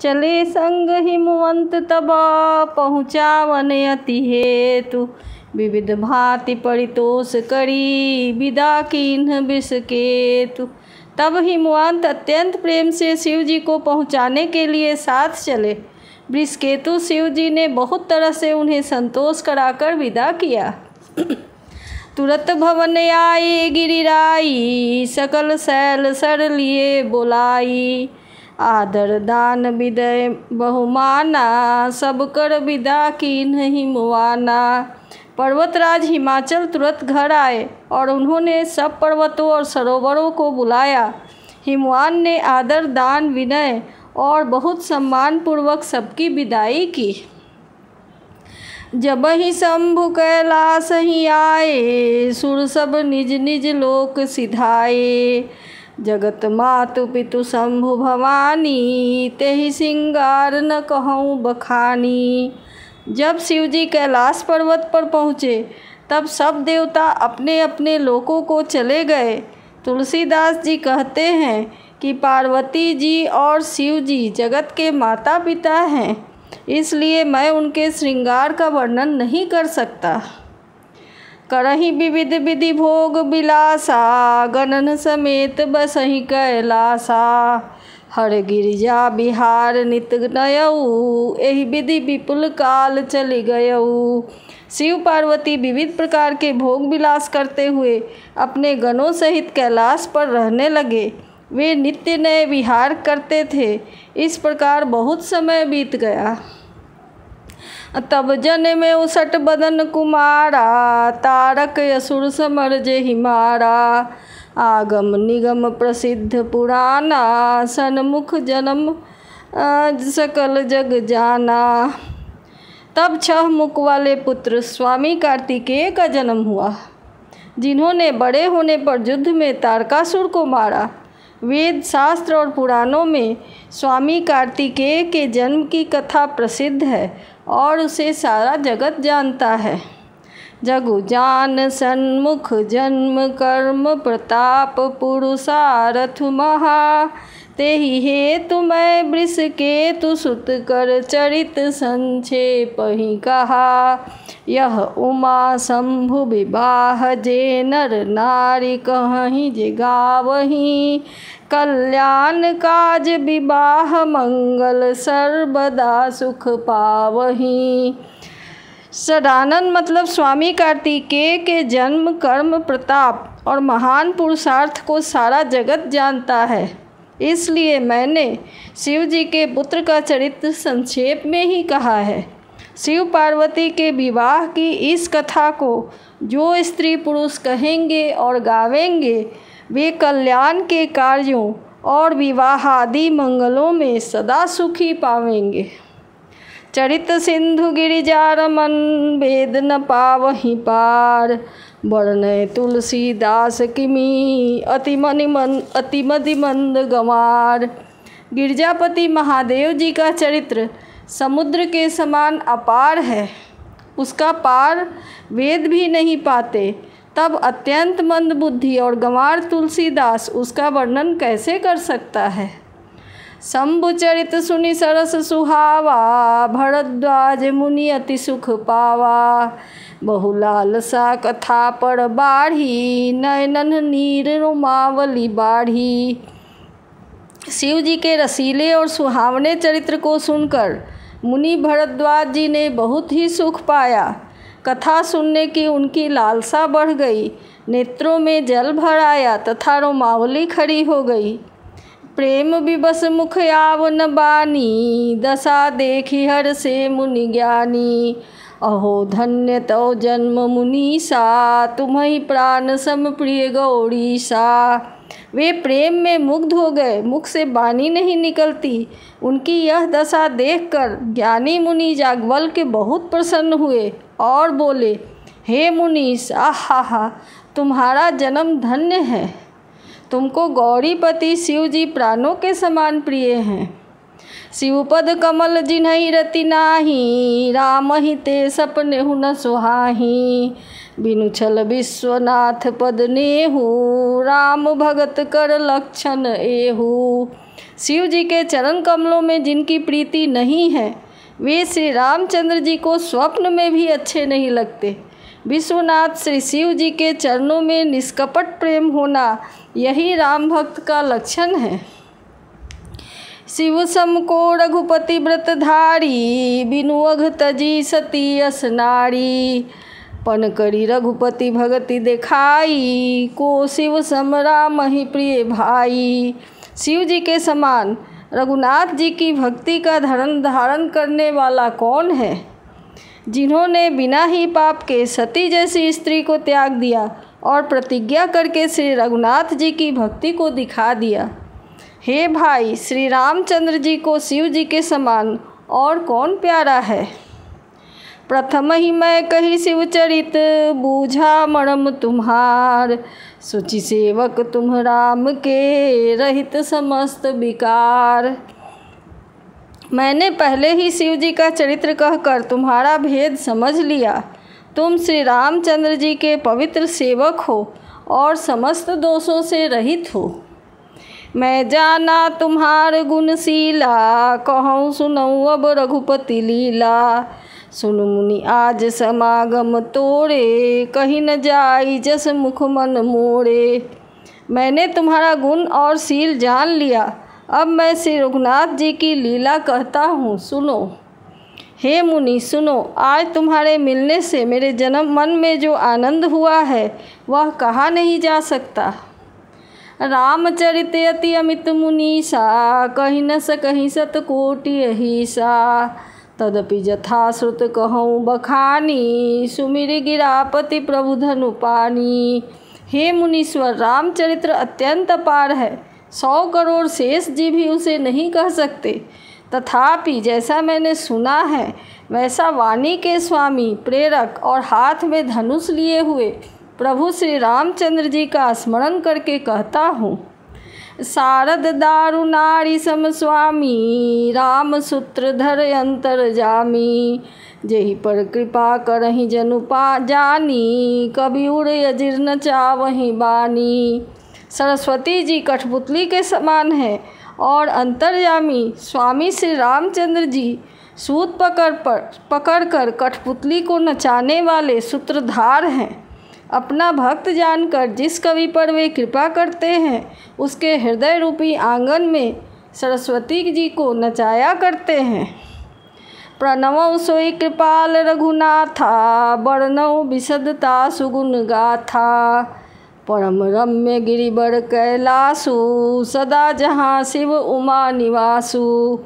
चले संग हिमवंत तब पहुँचावन अति हेतु। विविध भांति परितोष करी विदा कीन्ह विषकेतु। तब हिमवंत अत्यंत प्रेम से शिव जी को पहुँचाने के लिए साथ चले। वृषकेतु शिव जी ने बहुत तरह से उन्हें संतोष कराकर विदा किया। तुरत भवन आए गिरिराई, सकल शैल सर लिए बोलाई। आदर दान विदय बहुमाना, सब कर विदा कीन्ह हिमवाना। पर्वतराज हिमाचल तुरंत घर आए और उन्होंने सब पर्वतों और सरोवरों को बुलाया। हिमवान ने आदर दान विनय और बहुत सम्मान पूर्वक सबकी विदाई की। जब ही शंभु कैलास ही आए, सुर सब निज निज लोक सिधाए। जगत मातु पितु शंभु भवानी, तेहि सिंगार न कहूँ बखानी। जब शिव जी कैलाश पर्वत पर पहुँचे तब सब देवता अपने अपने लोकों को चले गए। तुलसीदास जी कहते हैं कि पार्वती जी और शिव जी जगत के माता पिता हैं, इसलिए मैं उनके श्रृंगार का वर्णन नहीं कर सकता। करहि विविध विधि भोग विलासा, गणन समेत बसहि कैलासा। हर गिरिजा बिहार नित नयऊ, एहि विधि विपुल काल चलि गयऊ। शिव पार्वती विविध प्रकार के भोग विलास करते हुए अपने गणों सहित कैलाश पर रहने लगे। वे नित्य नए विहार करते थे। इस प्रकार बहुत समय बीत गया। तब जन में उसट बदन कुमारा, तारक असुर समर जेहि मारा। आगम निगम प्रसिद्ध पुराना, सन्मुख जन्म सकल जग जाना। तब 6 मुख वाले पुत्र स्वामी कार्तिकेय का जन्म हुआ, जिन्होंने बड़े होने पर युद्ध में तारकासुर को मारा। वेद शास्त्र और पुराणों में स्वामी कार्तिकेय के जन्म की कथा प्रसिद्ध है और उसे सारा जगत जानता है। जगु जान सन्मुख जन्म कर्म प्रताप पुरुषारथ महा। तेहि हेतु मैं वृषकेतु सुत कर चरित संक्षेप ही कहा। यह उमा शंभु विवाह जे नर नारी कहीं जे गावहीं। कल्याण काज विवाह मंगल सर्वदा सुख पावहीं। सदानंद मतलब स्वामी कार्तिकेय के जन्म कर्म प्रताप और महान पुरुषार्थ को सारा जगत जानता है, इसलिए मैंने शिव जी के पुत्र का चरित्र संक्षेप में ही कहा है। शिव पार्वती के विवाह की इस कथा को जो स्त्री पुरुष कहेंगे और गावेंगे, वे कल्याण के कार्यों और विवाह आदि मंगलों में सदा सुखी पावेंगे। चरित सिंधु गिरिजा रमन, वेद न पावहीं पार। वर्णय तुलसीदास किमी, अतिमति मंद गंवार। गिरजापति महादेव जी का चरित्र समुद्र के समान अपार है, उसका पार वेद भी नहीं पाते। तब अत्यंत मंद बुद्धि और गंवार तुलसीदास उसका वर्णन कैसे कर सकता है। शंभु चरित सुनि सरस सुहावा, भरद्वाज मुनि अति सुख पावा। बहुलालसा कथा पर बाढ़ी, नयनन नीर रोमावली बाढ़ी। शिव जी के रसीले और सुहावने चरित्र को सुनकर मुनि भरद्वाज जी ने बहुत ही सुख पाया। कथा सुनने की उनकी लालसा बढ़ गई, नेत्रों में जल भर आया तथा रोमावली खड़ी हो गई। प्रेम विवश मुख आवन बानी, दशा देखी हर से मुनि ज्ञानी। अहो धन्य तव जन्म मुनीसा, तुम्हि प्राण सम प्रिय गौरीसा। वे प्रेम में मुग्ध हो गए, मुख से वाणी नहीं निकलती। उनकी यह दशा देखकर ज्ञानी मुनि जाग्वल के बहुत प्रसन्न हुए और बोले, हे मुनीश, आहा, तुम्हारा जन्म धन्य है। तुमको गौरीपति शिव जी प्राणों के समान प्रिय हैं। शिवपद कमल जिन्हि रति नाही, राम ही ते सपने हुन सुहाही। बिनु छल विश्वनाथ पद नेहु, राम भगत कर लक्षण एहु। शिव जी के चरण कमलों में जिनकी प्रीति नहीं है वे श्री रामचंद्र जी को स्वप्न में भी अच्छे नहीं लगते। विश्वनाथ श्री शिव जी के चरणों में निष्कपट प्रेम होना यही राम भक्त का लक्षण है। शिव सम को रघुपति व्रतधारी, बिनु अघ तजी सती अस नारी। पन करी रघुपति भगति देखाई, को शिव सम राम ही प्रिय भाई। शिव जी के समान रघुनाथ जी की भक्ति का धारण करने वाला कौन है? जिन्होंने बिना ही पाप के सती जैसी स्त्री को त्याग दिया और प्रतिज्ञा करके श्री रघुनाथ जी की भक्ति को दिखा दिया। हे भाई, श्री रामचंद्र जी को शिव जी के समान और कौन प्यारा है? प्रथम ही मैं कही शिव चरित, बूझा मर्म तुम्हार। सुचि सेवक तुम राम के, रहित समस्त विकार। मैंने पहले ही शिव जी का चरित्र कहकर तुम्हारा भेद समझ लिया। तुम श्री रामचंद्र जी के पवित्र सेवक हो और समस्त दोषों से रहित हो। मैं जाना तुम्हार गुणशीला, कहूँ सुनऊँ अब रघुपति लीला। सुनु मुनि आज समागम तोरे, कहीं न जाई जस मुख मन मोरे। मैंने तुम्हारा गुण और शील जान लिया, अब मैं श्री रघुनाथ जी की लीला कहता हूँ, सुनो। हे मुनि सुनो, आज तुम्हारे मिलने से मेरे जन्म मन में जो आनंद हुआ है वह कहा नहीं जा सकता। रामचरित अति अमित मुनीसा, कहीं न सकहीं सतकोटि अहिसा। तदपि जथाश्रुत कहूँ बखानी, सुमिरि गिरापति प्रभु धनु पानी। हे मुनीश्वर, रामचरित्र अत्यंत अपार है, 100 करोड़ शेष जी भी उसे नहीं कह सकते। तथापि जैसा मैंने सुना है वैसा वाणी के स्वामी, प्रेरक और हाथ में धनुष लिए हुए प्रभु श्री रामचंद्र जी का स्मरण करके कहता हूँ। शारद दारु नारी सम स्वामी, राम सूत्रधर अंतर जामी। जेहि पर कृपा करहि जनु पा जानी, कभी उड़े अजीर्ण चावहि बानी। सरस्वती जी कठपुतली के समान है और अंतर्यामी स्वामी श्री रामचंद्र जी सूत पकड़कर कठपुतली को नचाने वाले सूत्रधार हैं। अपना भक्त जानकर जिस कवि पर वे कृपा करते हैं उसके हृदय रूपी आंगन में सरस्वती जी को नचाया करते हैं। प्रणवौ सोई कृपाल रघुनाथा, वर्णौ विशदता सुगुण गाथा। परम रम्य गिरिवर कैलासु, सदा जहाँ शिव उमा निवासु।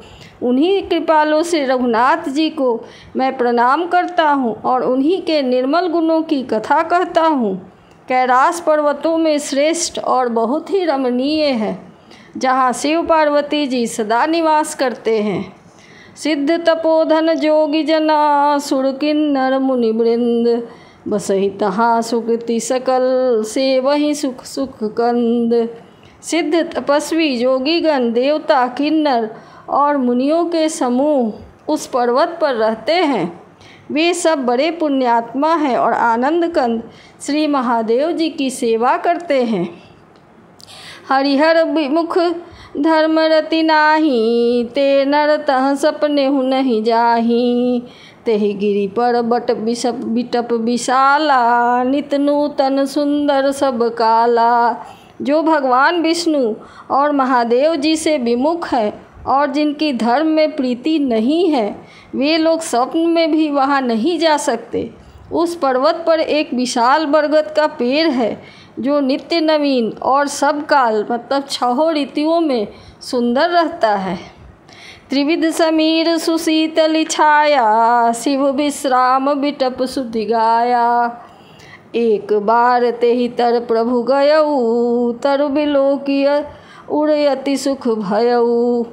उन्हीं कृपालु श्री रघुनाथ जी को मैं प्रणाम करता हूँ और उन्हीं के निर्मल गुणों की कथा कहता हूँ। कैलाश पर्वतों में श्रेष्ठ और बहुत ही रमणीय है, जहाँ शिव पार्वती जी सदा निवास करते हैं। सिद्ध तपोधन जोगी जना, सुर किन्नर मुनि वृंद। बसहि तहाँ सुकृति सकल, से वही सुख सुख कंद। सिद्ध तपस्वी जोगीगण, देवता, किन्नर और मुनियों के समूह उस पर्वत पर रहते हैं। वे सब बड़े पुण्यात्मा हैं और आनंद कंद श्री महादेव जी की सेवा करते हैं। हरिहर विमुख धर्म रति नाही, ते नर तह सपने हु नहीं जाही। तेहि गिरि पर बट बिटप विशाला, नित नूतन सुंदर सब काला। जो भगवान विष्णु और महादेव जी से विमुख है और जिनकी धर्म में प्रीति नहीं है, वे लोग स्वप्न में भी वहाँ नहीं जा सकते। उस पर्वत पर एक विशाल बरगद का पेड़ है जो नित्य नवीन और सब काल मतलब 6 ऋतुओं में सुंदर रहता है। त्रिविध समीर सुशीतल छाया, शिव विश्राम बिटप सुधि गाया। एक बार तेहि तर प्रभु गयऊ, तरु बिलोकिय उड़े अति सुख भयऊ।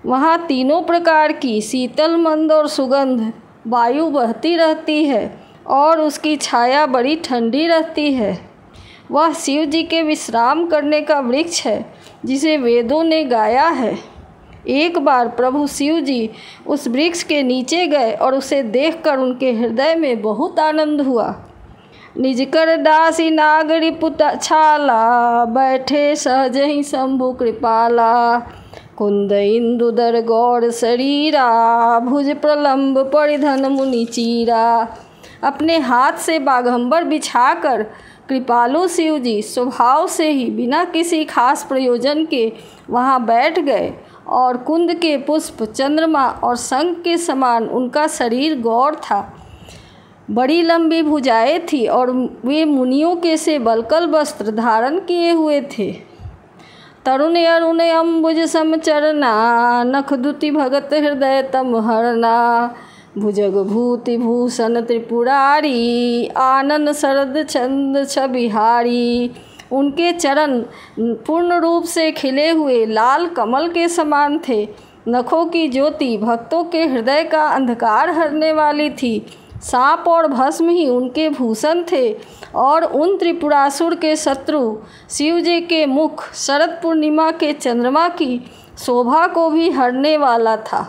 वहाँ तीनों प्रकार की शीतल मंद और सुगंध वायु बहती रहती है और उसकी छाया बड़ी ठंडी रहती है। वह शिव जी के विश्राम करने का वृक्ष है जिसे वेदों ने गाया है। एक बार प्रभु शिव जी उस वृक्ष के नीचे गए और उसे देखकर उनके हृदय में बहुत आनंद हुआ। निज कर दासी नागरी पुत छाला, बैठे सहज ही शंभु कृपाला। कुंद इंदुदर गौर शरीरा, भुज प्रलंब परिधन मुनि चीरा। अपने हाथ से बाघंबर बिछाकर कृपालु शिव जी स्वभाव से ही बिना किसी खास प्रयोजन के वहाँ बैठ गए और कुंद के पुष्प, चंद्रमा और शंख के समान उनका शरीर गौर था। बड़ी लंबी भुजाएं थी और वे मुनियों के से बलकल वस्त्र धारण किए हुए थे। तरुण अरुण अम्बुज समचरना, नख दुति भगत हृदय तम हरना। भुजग भूति भूषण त्रिपुरारी, आनन शरद छंद छबिहारी। उनके चरण पूर्ण रूप से खिले हुए लाल कमल के समान थे। नखों की ज्योति भक्तों के हृदय का अंधकार हरने वाली थी। सांप और भस्म ही उनके भूषण थे और उन त्रिपुरासुर के शत्रु शिव जी के मुख शरद पूर्णिमा के चंद्रमा की शोभा को भी हरने वाला था।